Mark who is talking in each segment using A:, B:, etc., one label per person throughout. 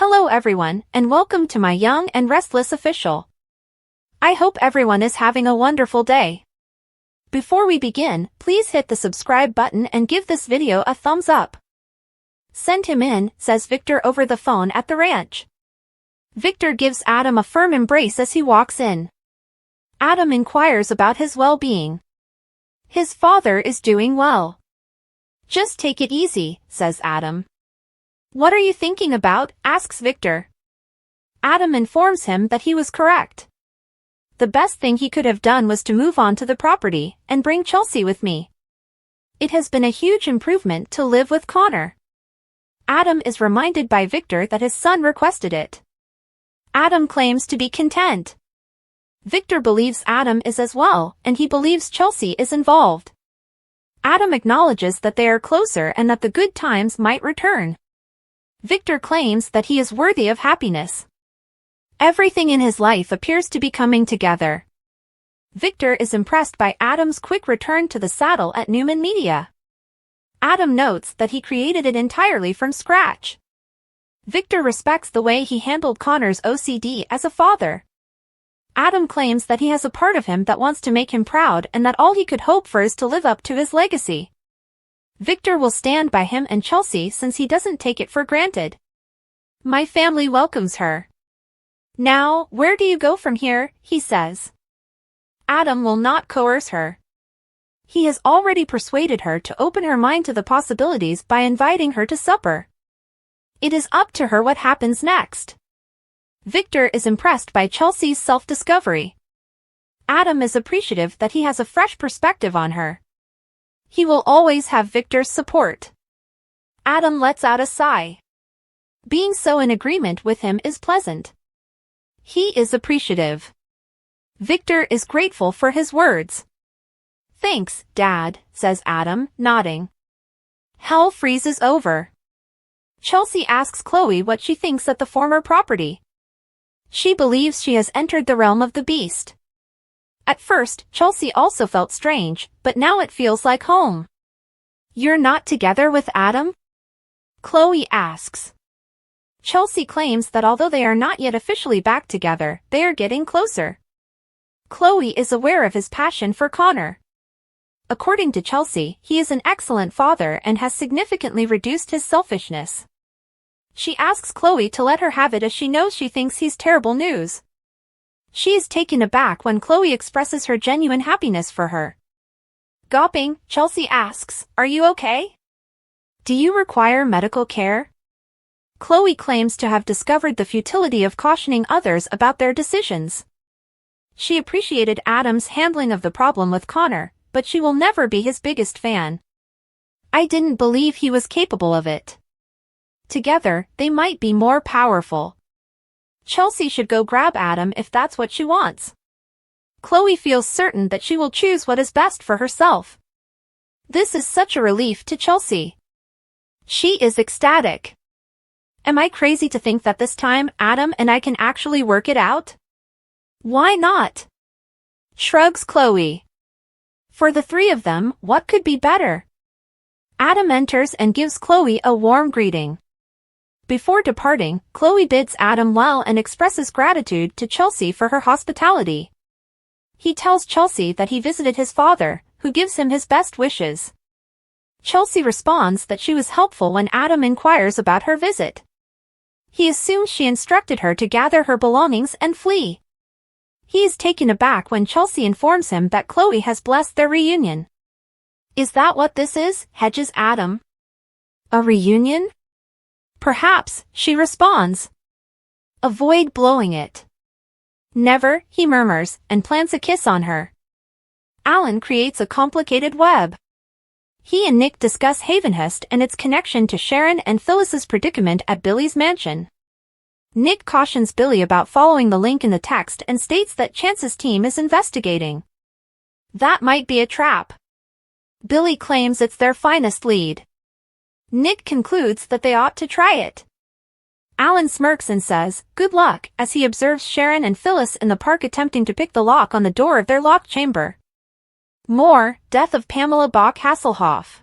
A: Hello everyone, and welcome to my young and restless official. I hope everyone is having a wonderful day. Before we begin, please hit the subscribe button and give this video a thumbs up. Send him in, says Victor over the phone at the ranch. Victor gives Adam a firm embrace as he walks in. Adam inquires about his well-being. His father is doing well. Just take it easy, says Adam. What are you thinking about? Asks Victor. Adam informs him that he was correct. The best thing he could have done was to move on to the property and bring Chelsea with me. It has been a huge improvement to live with Connor. Adam is reminded by Victor that his son requested it. Adam claims to be content. Victor believes Adam is as well, and he believes Chelsea is involved. Adam acknowledges that they are closer and that the good times might return. Victor claims that he is worthy of happiness. Everything in his life appears to be coming together. Victor is impressed by Adam's quick return to the saddle at Newman Media. Adam notes that he created it entirely from scratch. Victor respects the way he handled Connor's OCD as a father. Adam claims that he has a part of him that wants to make him proud and that all he could hope for is to live up to his legacy. Victor will stand by him and Chelsea since he doesn't take it for granted. My family welcomes her. Now, where do you go from here? He says. Adam will not coerce her. He has already persuaded her to open her mind to the possibilities by inviting her to supper. It is up to her what happens next. Victor is impressed by Chelsea's self-discovery. Adam is appreciative that he has a fresh perspective on her. He will always have Victor's support. Adam lets out a sigh. Being so in agreement with him is pleasant. He is appreciative. Victor is grateful for his words. Thanks, Dad, says Adam, nodding. Hell freezes over. Chelsea asks Chloe what she thinks at the former property. She believes she has entered the realm of the beast. At first, Chelsea also felt strange, but now it feels like home. You're not together with Adam? Chloe asks. Chelsea claims that although they are not yet officially back together, they are getting closer. Chloe is aware of his passion for Connor. According to Chelsea, he is an excellent father and has significantly reduced his selfishness. She asks Chloe to let her have it as she knows she thinks he's terrible news. She is taken aback when Chloe expresses her genuine happiness for her. Gawping, Chelsea asks, "Are you okay? Do you require medical care?" Chloe claims to have discovered the futility of cautioning others about their decisions. She appreciated Adam's handling of the problem with Connor, but she will never be his biggest fan. I didn't believe he was capable of it. Together, they might be more powerful. Chelsea should go grab Adam if that's what she wants. Chloe feels certain that she will choose what is best for herself. This is such a relief to Chelsea. She is ecstatic. Am I crazy to think that this time Adam and I can actually work it out? Why not? Shrugs Chloe. For the three of them, what could be better? Adam enters and gives Chloe a warm greeting. Before departing, Chloe bids Adam well and expresses gratitude to Chelsea for her hospitality. He tells Chelsea that he visited his father, who gives him his best wishes. Chelsea responds that she was helpful when Adam inquires about her visit. He assumes she instructed her to gather her belongings and flee. He is taken aback when Chelsea informs him that Chloe has blessed their reunion. Is that what this is? Hedges Adam. A reunion? Perhaps, she responds. Avoid blowing it. Never, he murmurs, and plants a kiss on her. Alan creates a complicated web. He and Nick discuss Havenhurst and its connection to Sharon and Phyllis's predicament at Billy's mansion. Nick cautions Billy about following the link in the text and states that Chance's team is investigating. That might be a trap. Billy claims it's their finest lead. Nick concludes that they ought to try it. Alan smirks and says, "Good luck," as he observes Sharon and Phyllis in the park attempting to pick the lock on the door of their locked chamber. More, death of Pamela Bach Hasselhoff.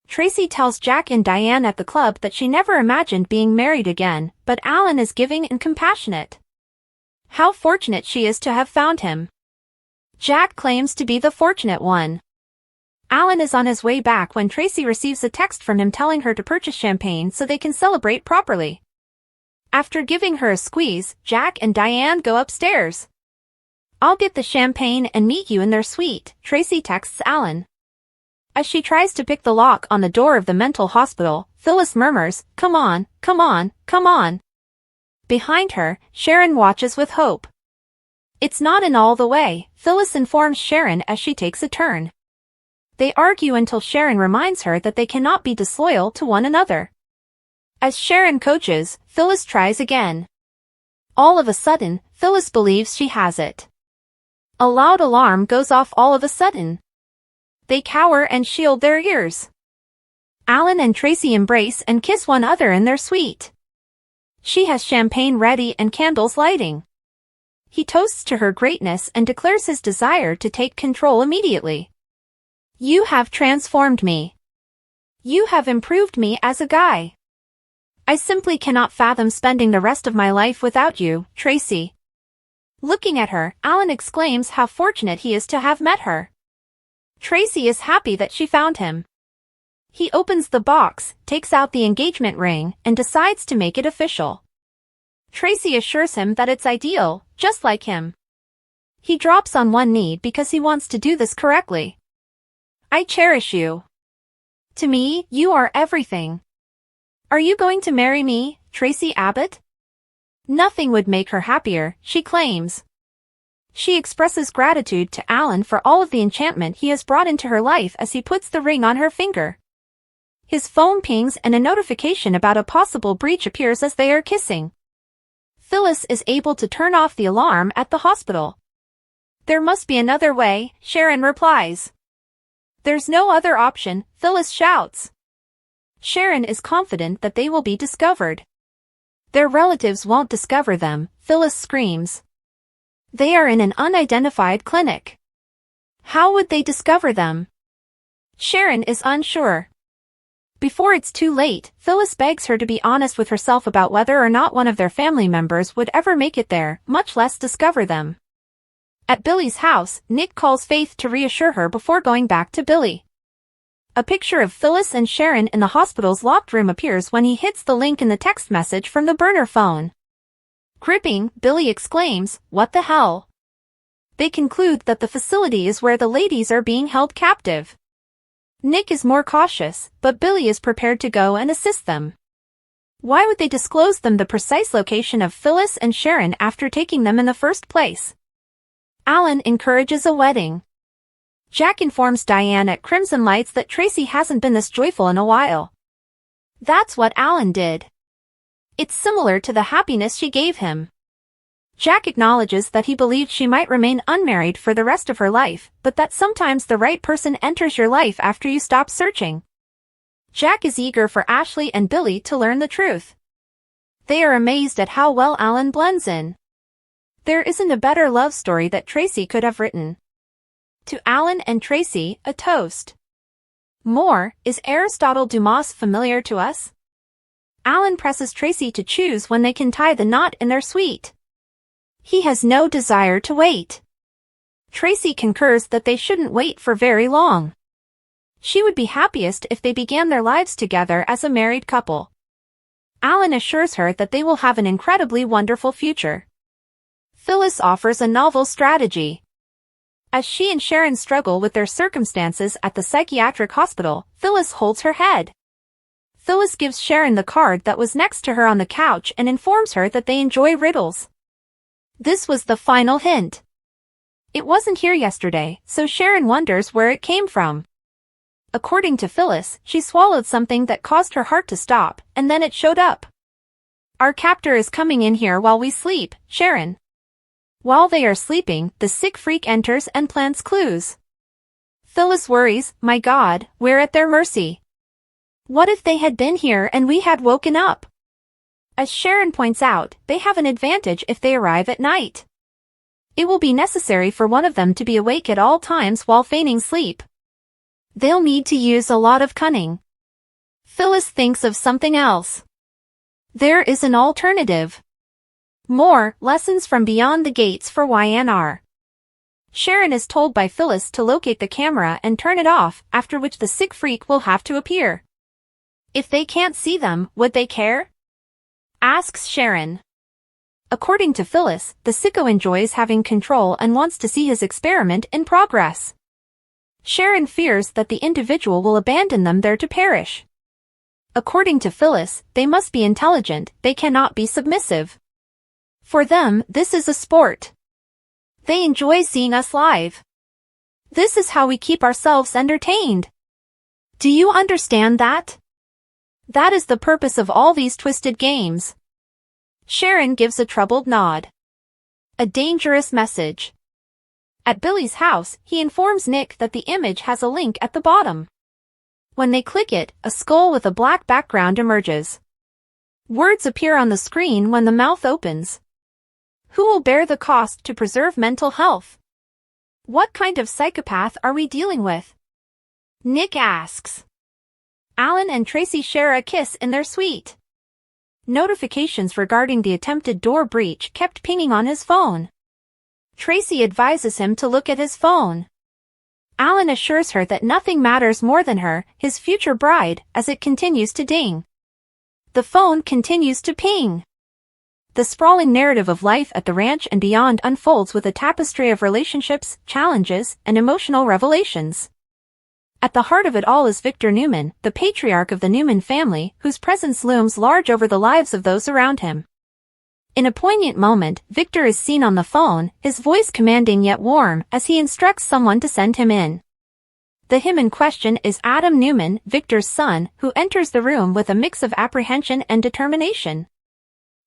A: Tracy tells Jack and Diane at the club that she never imagined being married again, but Alan is giving and compassionate. How fortunate she is to have found him. Jack claims to be the fortunate one. Alan is on his way back when Tracy receives a text from him telling her to purchase champagne so they can celebrate properly. After giving her a squeeze, Jack and Diane go upstairs. "I'll get the champagne and meet you in their suite," Tracy texts Alan. As she tries to pick the lock on the door of the mental hospital, Phyllis murmurs, "Come on, come on, come on." Behind her, Sharon watches with hope. "It's not in all the way," Phyllis informs Sharon as she takes a turn. They argue until Sharon reminds her that they cannot be disloyal to one another. As Sharon coaches, Phyllis tries again. All of a sudden, Phyllis believes she has it. A loud alarm goes off all of a sudden. They cower and shield their ears. Alan and Tracy embrace and kiss one another in their suite. She has champagne ready and candles lighting. He toasts to her greatness and declares his desire to take control immediately. "You have transformed me. You have improved me as a guy. I simply cannot fathom spending the rest of my life without you, Tracy." Looking at her, Alan exclaims how fortunate he is to have met her. Tracy is happy that she found him. He opens the box, takes out the engagement ring, and decides to make it official. Tracy assures him that it's ideal, just like him. He drops on one knee because he wants to do this correctly. "I cherish you. To me, you are everything. Are you going to marry me, Tracy Abbott?" Nothing would make her happier, she claims. She expresses gratitude to Alan for all of the enchantment he has brought into her life as he puts the ring on her finger. His phone pings and a notification about a possible breach appears as they are kissing. Phyllis is able to turn off the alarm at the hospital. "There must be another way," Sharon replies. "There's no other option," Phyllis shouts. Sharon is confident that they will be discovered. "Their relatives won't discover them," Phyllis screams. "They are in an unidentified clinic. How would they discover them?" Sharon is unsure. Before it's too late, Phyllis begs her to be honest with herself about whether or not one of their family members would ever make it there, much less discover them. At Billy's house, Nick calls Faith to reassure her before going back to Billy. A picture of Phyllis and Sharon in the hospital's locked room appears when he hits the link in the text message from the burner phone. Gripping, Billy exclaims, "What the hell?" They conclude that the facility is where the ladies are being held captive. Nick is more cautious, but Billy is prepared to go and assist them. Why would they disclose them the precise location of Phyllis and Sharon after taking them in the first place? Alan encourages a wedding. Jack informs Diane at Crimson Lights that Tracy hasn't been this joyful in a while. That's what Alan did. It's similar to the happiness she gave him. Jack acknowledges that he believed she might remain unmarried for the rest of her life, but that sometimes the right person enters your life after you stop searching. Jack is eager for Ashley and Billy to learn the truth. They are amazed at how well Alan blends in. There isn't a better love story that Tracy could have written. To Alan and Tracy, a toast. More, is Aristotle Dumas familiar to us? Alan presses Tracy to choose when they can tie the knot in their suite. He has no desire to wait. Tracy concurs that they shouldn't wait for very long. She would be happiest if they began their lives together as a married couple. Alan assures her that they will have an incredibly wonderful future. Phyllis offers a novel strategy. As she and Sharon struggle with their circumstances at the psychiatric hospital, Phyllis holds her head. Phyllis gives Sharon the card that was next to her on the couch and informs her that they enjoy riddles. This was the final hint. It wasn't here yesterday, so Sharon wonders where it came from. According to Phyllis, she swallowed something that caused her heart to stop, and then it showed up. Our captor is coming in here while we sleep, Sharon. While they are sleeping, the sick freak enters and plants clues. Phyllis worries, my God, we're at their mercy. What if they had been here and we had woken up? As Sharon points out, they have an advantage if they arrive at night. It will be necessary for one of them to be awake at all times while feigning sleep. They'll need to use a lot of cunning. Phyllis thinks of something else. There is an alternative. More lessons from beyond the gates for YNR. Sharon is told by Phyllis to locate the camera and turn it off, after which the sick freak will have to appear. If they can't see them, would they care? Asks Sharon. According to Phyllis, the sicko enjoys having control and wants to see his experiment in progress. Sharon fears that the individual will abandon them there to perish. According to Phyllis, they must be intelligent, they cannot be submissive. For them, this is a sport. They enjoy seeing us live. This is how we keep ourselves entertained. Do you understand that? That is the purpose of all these twisted games. Sharon gives a troubled nod. A dangerous message. At Billy's house, he informs Nick that the image has a link at the bottom. When they click it, a skull with a black background emerges. Words appear on the screen when the mouth opens. Who will bear the cost to preserve mental health? What kind of psychopath are we dealing with? Nick asks. Alan and Tracy share a kiss in their suite. Notifications regarding the attempted door breach kept pinging on his phone. Tracy advises him to look at his phone. Alan assures her that nothing matters more than her, his future bride, as it continues to ding. The phone continues to ping. The sprawling narrative of life at the ranch and beyond unfolds with a tapestry of relationships, challenges, and emotional revelations. At the heart of it all is Victor Newman, the patriarch of the Newman family, whose presence looms large over the lives of those around him. In a poignant moment, Victor is seen on the phone, his voice commanding yet warm, as he instructs someone to send him in. The him in question is Adam Newman, Victor's son, who enters the room with a mix of apprehension and determination.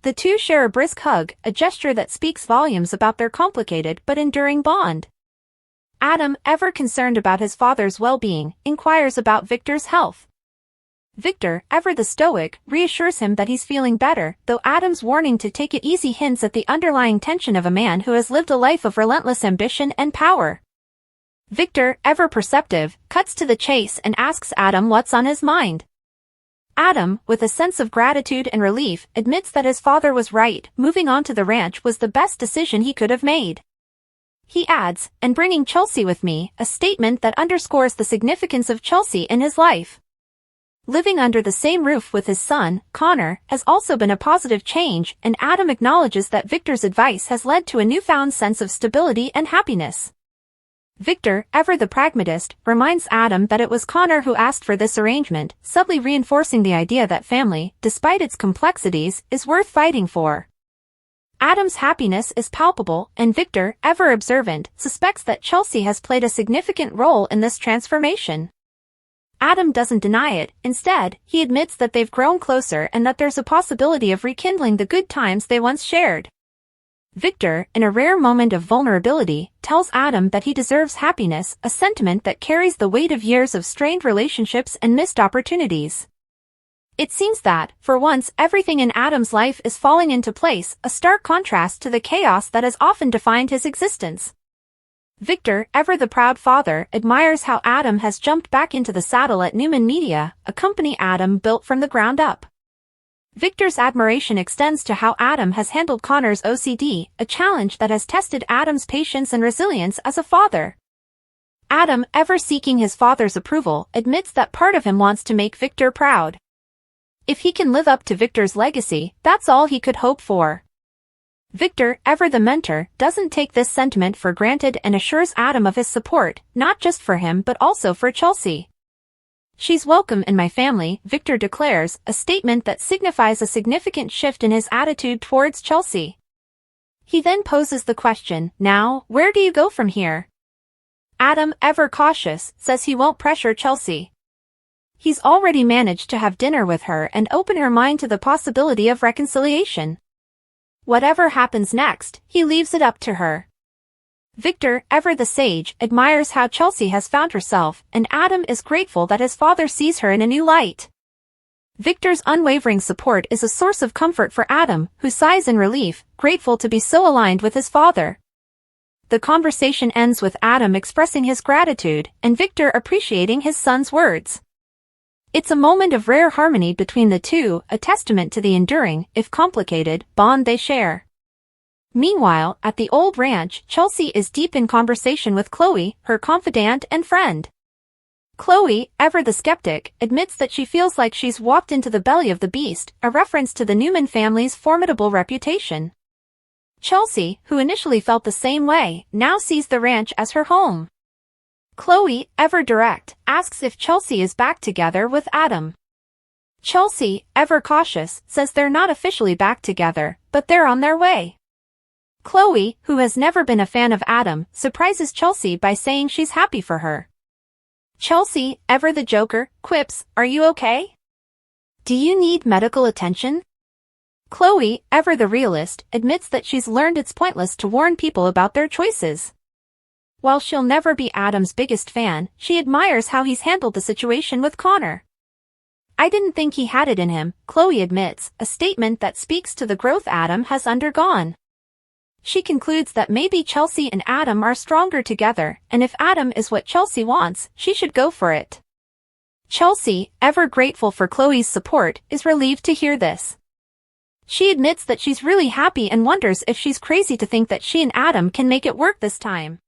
A: The two share a brisk hug, a gesture that speaks volumes about their complicated but enduring bond. Adam, ever concerned about his father's well-being, inquires about Victor's health. Victor, ever the stoic, reassures him that he's feeling better, though Adam's warning to take it easy hints at the underlying tension of a man who has lived a life of relentless ambition and power. Victor, ever perceptive, cuts to the chase and asks Adam what's on his mind. Adam, with a sense of gratitude and relief, admits that his father was right, moving on to the ranch was the best decision he could have made. He adds, and bringing Chelsea with me, a statement that underscores the significance of Chelsea in his life. Living under the same roof with his son, Connor, has also been a positive change, and Adam acknowledges that Victor's advice has led to a newfound sense of stability and happiness. Victor, ever the pragmatist, reminds Adam that it was Connor who asked for this arrangement, subtly reinforcing the idea that family, despite its complexities, is worth fighting for. Adam's happiness is palpable, and Victor, ever observant, suspects that Chelsea has played a significant role in this transformation. Adam doesn't deny it, instead, he admits that they've grown closer and that there's a possibility of rekindling the good times they once shared. Victor, in a rare moment of vulnerability, tells Adam that he deserves happiness, a sentiment that carries the weight of years of strained relationships and missed opportunities. It seems that, for once, everything in Adam's life is falling into place, a stark contrast to the chaos that has often defined his existence. Victor, ever the proud father, admires how Adam has jumped back into the saddle at Newman Media, a company Adam built from the ground up. Victor's admiration extends to how Adam has handled Connor's OCD, a challenge that has tested Adam's patience and resilience as a father. Adam, ever seeking his father's approval, admits that part of him wants to make Victor proud. If he can live up to Victor's legacy, that's all he could hope for. Victor, ever the mentor, doesn't take this sentiment for granted and assures Adam of his support, not just for him but also for Chelsea. She's welcome in my family, Victor declares, a statement that signifies a significant shift in his attitude towards Chelsea. He then poses the question, now, where do you go from here? Adam, ever cautious, says he won't pressure Chelsea. He's already managed to have dinner with her and open her mind to the possibility of reconciliation. Whatever happens next, he leaves it up to her. Victor, ever the sage, admires how Chelsea has found herself, and Adam is grateful that his father sees her in a new light. Victor's unwavering support is a source of comfort for Adam, who sighs in relief, grateful to be so aligned with his father. The conversation ends with Adam expressing his gratitude, and Victor appreciating his son's words. It's a moment of rare harmony between the two, a testament to the enduring, if complicated, bond they share. Meanwhile, at the old ranch, Chelsea is deep in conversation with Chloe, her confidant and friend. Chloe, ever the skeptic, admits that she feels like she's walked into the belly of the beast, a reference to the Newman family's formidable reputation. Chelsea, who initially felt the same way, now sees the ranch as her home. Chloe, ever direct, asks if Chelsea is back together with Adam. Chelsea, ever cautious, says they're not officially back together, but they're on their way. Chloe, who has never been a fan of Adam, surprises Chelsea by saying she's happy for her. Chelsea, ever the joker, quips, "Are you okay? Do you need medical attention?" Chloe, ever the realist, admits that she's learned it's pointless to warn people about their choices. While she'll never be Adam's biggest fan, she admires how he's handled the situation with Connor. "I didn't think he had it in him," Chloe admits, a statement that speaks to the growth Adam has undergone. She concludes that maybe Chelsea and Adam are stronger together, and if Adam is what Chelsea wants, she should go for it. Chelsea, ever grateful for Chloe's support, is relieved to hear this. She admits that she's really happy and wonders if she's crazy to think that she and Adam can make it work this time.